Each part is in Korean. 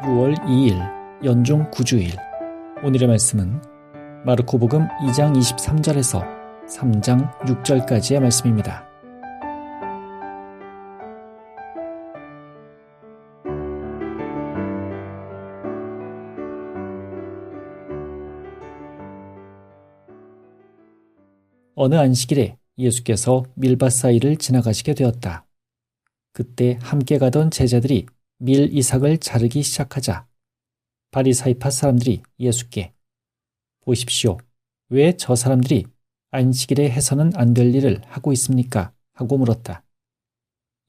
6월 2일 연중 9주일. 오늘의 말씀은 마르코복음 2장 23절에서 3장 6절까지의 말씀입니다. 어느 안식일에 예수께서 밀밭 사이를 지나가시게 되었다. 그때 함께 가던 제자들이 밀 이삭을 자르기 시작하자 바리사이파 사람들이 예수께 보십시오. 왜 저 사람들이 안식일에 해서는 안 될 일을 하고 있습니까? 하고 물었다.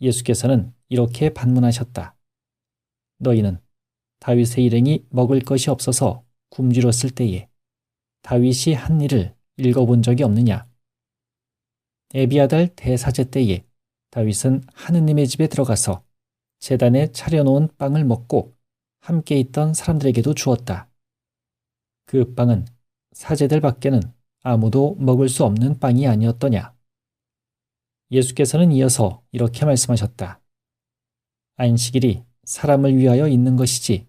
예수께서는 이렇게 반문하셨다. 너희는 다윗의 일행이 먹을 것이 없어서 굶주렸을 때에 다윗이 한 일을 읽어본 적이 없느냐? 에비아달 대사제 때에 다윗은 하느님의 집에 들어가서 제단에 차려놓은 빵을 먹고 함께 있던 사람들에게도 주었다. 그 빵은 사제들 밖에는 아무도 먹을 수 없는 빵이 아니었더냐. 예수께서는 이어서 이렇게 말씀하셨다. 안식일이 사람을 위하여 있는 것이지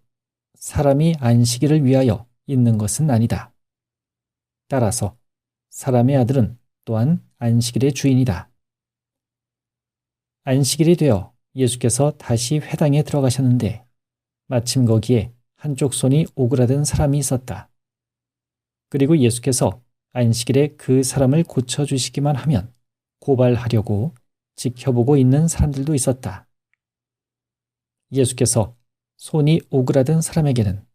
사람이 안식일을 위하여 있는 것은 아니다. 따라서 사람의 아들은 또한 안식일의 주인이다. 안식일이 되어 예수께서 다시 회당에 들어가셨는데 마침 거기에 한쪽 손이 오그라든 사람이 있었다. 그리고 예수께서 안식일에 그 사람을 고쳐주시기만 하면 고발하려고 지켜보고 있는 사람들도 있었다. 예수께서 손이 오그라든 사람에게는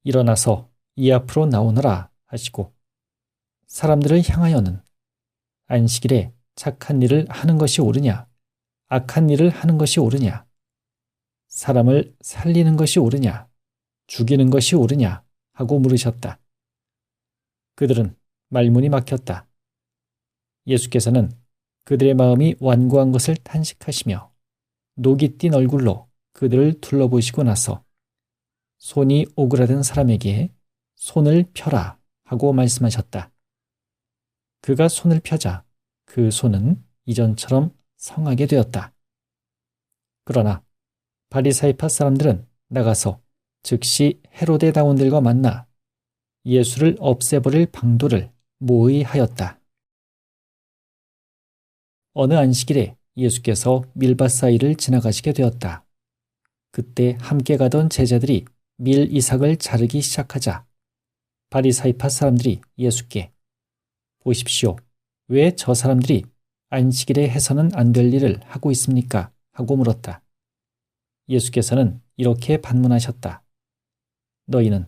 일어나서 이 앞으로 나오너라 하시고 사람들을 향하여는 안식일에 착한 일을 하는 것이 옳으냐 악한 일을 하는 것이 옳으냐 사람을 살리는 것이 옳으냐 죽이는 것이 옳으냐 하고 물으셨다. 그들은 말문이 막혔다. 예수께서는 그들의 마음이 완고한 것을 탄식하시며 녹이 띤 얼굴로 그들을 둘러보시고 나서 손이 오그라든 사람에게 손을 펴라 하고 말씀하셨다. 그가 손을 펴자 그 손은 이전처럼 성하게 되었다. 그러나 바리사이파 사람들은 나가서 즉시 헤로데 다원들과 만나 예수를 없애버릴 방도를 모의하였다. 어느 안식일에 예수께서 밀밭 사이를 지나가시게 되었다. 그때 함께 가던 제자들이 밀 이삭을 자르기 시작하자 바리사이파 사람들이 예수께 보십시오. 왜 저 사람들이 안식일에 해서는 안 될 일을 하고 있습니까? 하고 물었다. 예수께서는 이렇게 반문하셨다. 너희는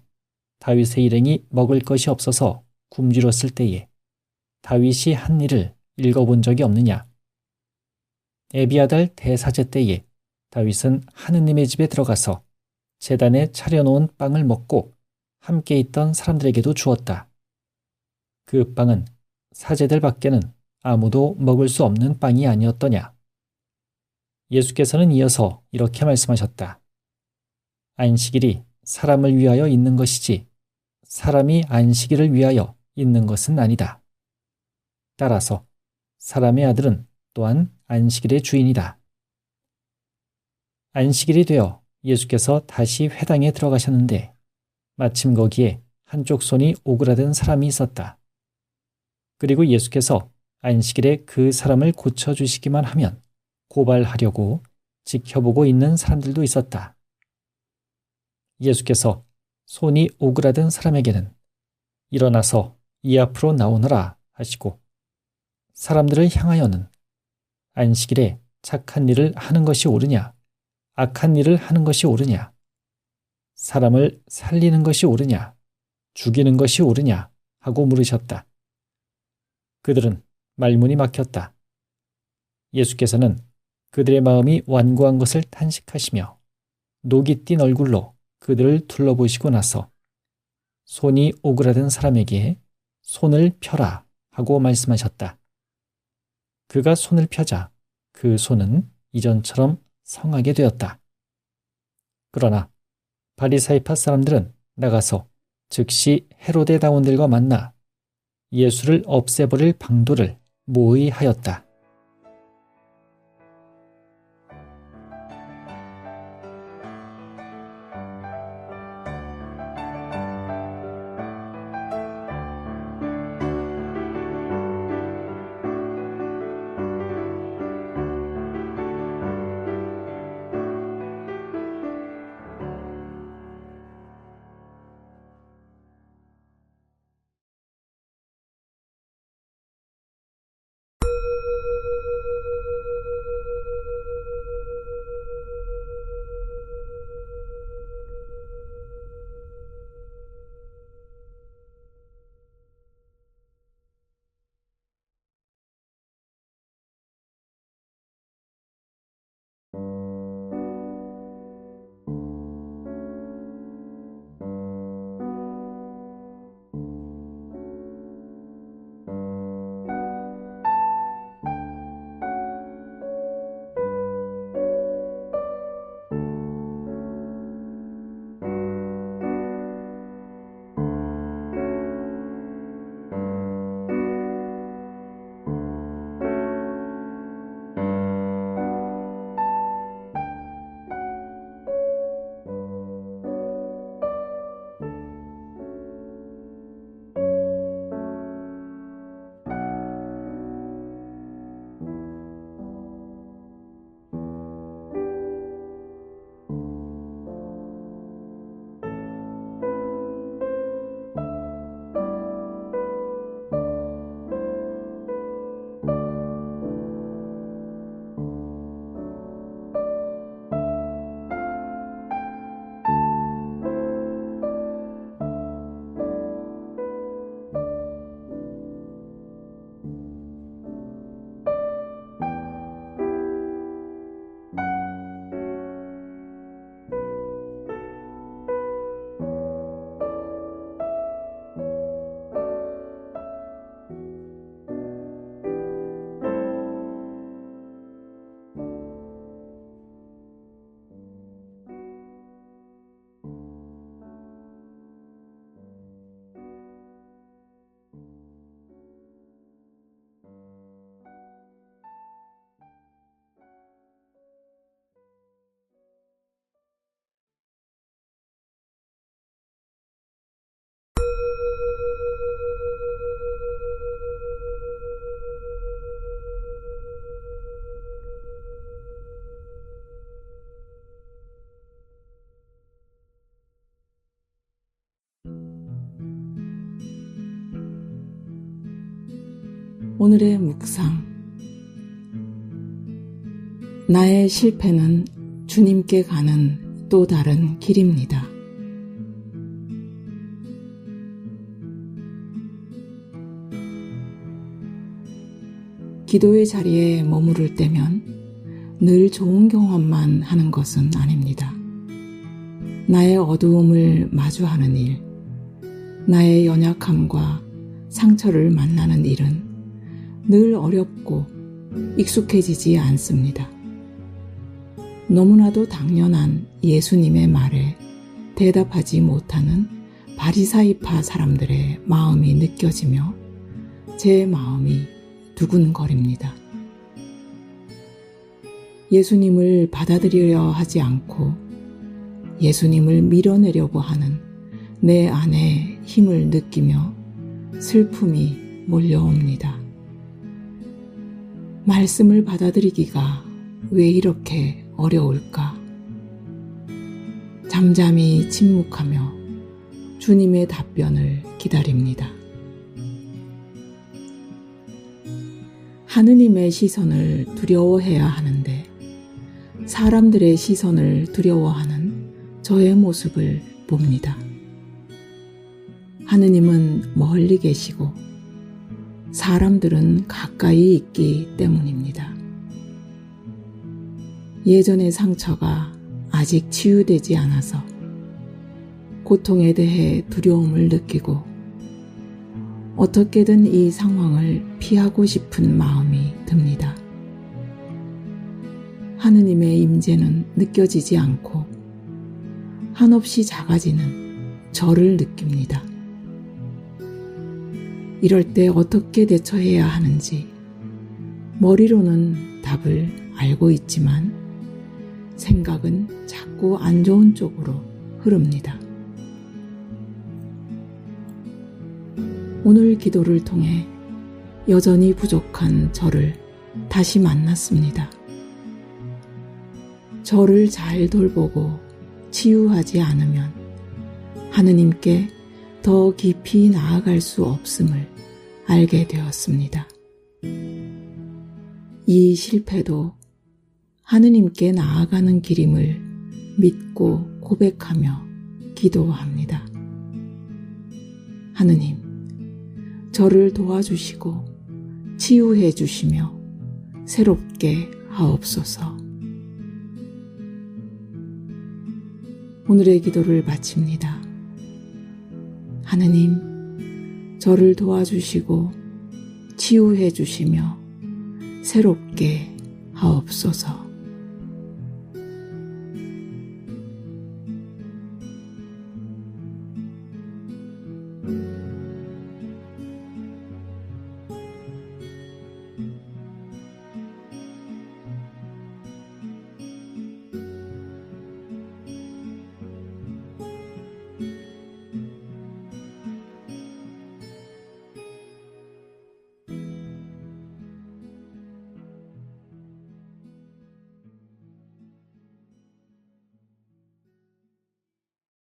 다윗의 일행이 먹을 것이 없어서 굶주렸을 때에 다윗이 한 일을 읽어본 적이 없느냐? 에비아달 대사제 때에 다윗은 하느님의 집에 들어가서 제단에 차려놓은 빵을 먹고 함께 있던 사람들에게도 주었다. 그 빵은 사제들 밖에는 아무도 먹을 수 없는 빵이 아니었더냐. 예수께서는 이어서 이렇게 말씀하셨다. 안식일이 사람을 위하여 있는 것이지 사람이 안식일을 위하여 있는 것은 아니다. 따라서 사람의 아들은 또한 안식일의 주인이다. 안식일이 되어 예수께서 다시 회당에 들어가셨는데 마침 거기에 한쪽 손이 오그라든 사람이 있었다. 그리고 예수께서 안식일에 그 사람을 고쳐주시기만 하면 고발하려고 지켜보고 있는 사람들도 있었다. 예수께서 손이 오그라든 사람에게는 일어나서 이 앞으로 나오너라 하시고 사람들을 향하여는 안식일에 착한 일을 하는 것이 옳으냐 악한 일을 하는 것이 옳으냐 사람을 살리는 것이 옳으냐 죽이는 것이 옳으냐 하고 물으셨다. 그들은 말문이 막혔다. 예수께서는 그들의 마음이 완고한 것을 탄식하시며 녹이 띤 얼굴로 그들을 둘러보시고 나서 손이 오그라든 사람에게 손을 펴라 하고 말씀하셨다. 그가 손을 펴자 그 손은 이전처럼 성하게 되었다. 그러나 바리사이파 사람들은 나가서 즉시 헤로데 다원들과 만나 예수를 없애버릴 방도를 모의하였다. 오늘의 묵상. 나의 실패는 주님께 가는 또 다른 길입니다. 기도의 자리에 머무를 때면 늘 좋은 경험만 하는 것은 아닙니다. 나의 어두움을 마주하는 일, 나의 연약함과 상처를 만나는 일은 늘 어렵고 익숙해지지 않습니다. 너무나도 당연한 예수님의 말에 대답하지 못하는 바리사이파 사람들의 마음이 느껴지며 제 마음이 두근거립니다. 예수님을 받아들이려 하지 않고 예수님을 밀어내려고 하는 내 안에 힘을 느끼며 슬픔이 몰려옵니다. 말씀을 받아들이기가 왜 이렇게 어려울까? 잠잠히 침묵하며 주님의 답변을 기다립니다. 하느님의 시선을 두려워해야 하는데 사람들의 시선을 두려워하는 저의 모습을 봅니다. 하느님은 멀리 계시고 사람들은 가까이 있기 때문입니다. 예전의 상처가 아직 치유되지 않아서 고통에 대해 두려움을 느끼고 어떻게든 이 상황을 피하고 싶은 마음이 듭니다. 하느님의 임재는 느껴지지 않고 한없이 작아지는 저를 느낍니다. 이럴 때 어떻게 대처해야 하는지 머리로는 답을 알고 있지만 생각은 자꾸 안 좋은 쪽으로 흐릅니다. 오늘 기도를 통해 여전히 부족한 저를 다시 만났습니다. 저를 잘 돌보고 치유하지 않으면 하느님께 더 깊이 나아갈 수 없음을 알게 되었습니다. 이 실패도 하느님께 나아가는 길임을 믿고 고백하며 기도합니다. 하느님, 저를 도와주시고 치유해 주시며 새롭게 하옵소서. 오늘의 기도를 마칩니다. 하느님, 저를 도와주시고 치유해 주시며 새롭게 하옵소서.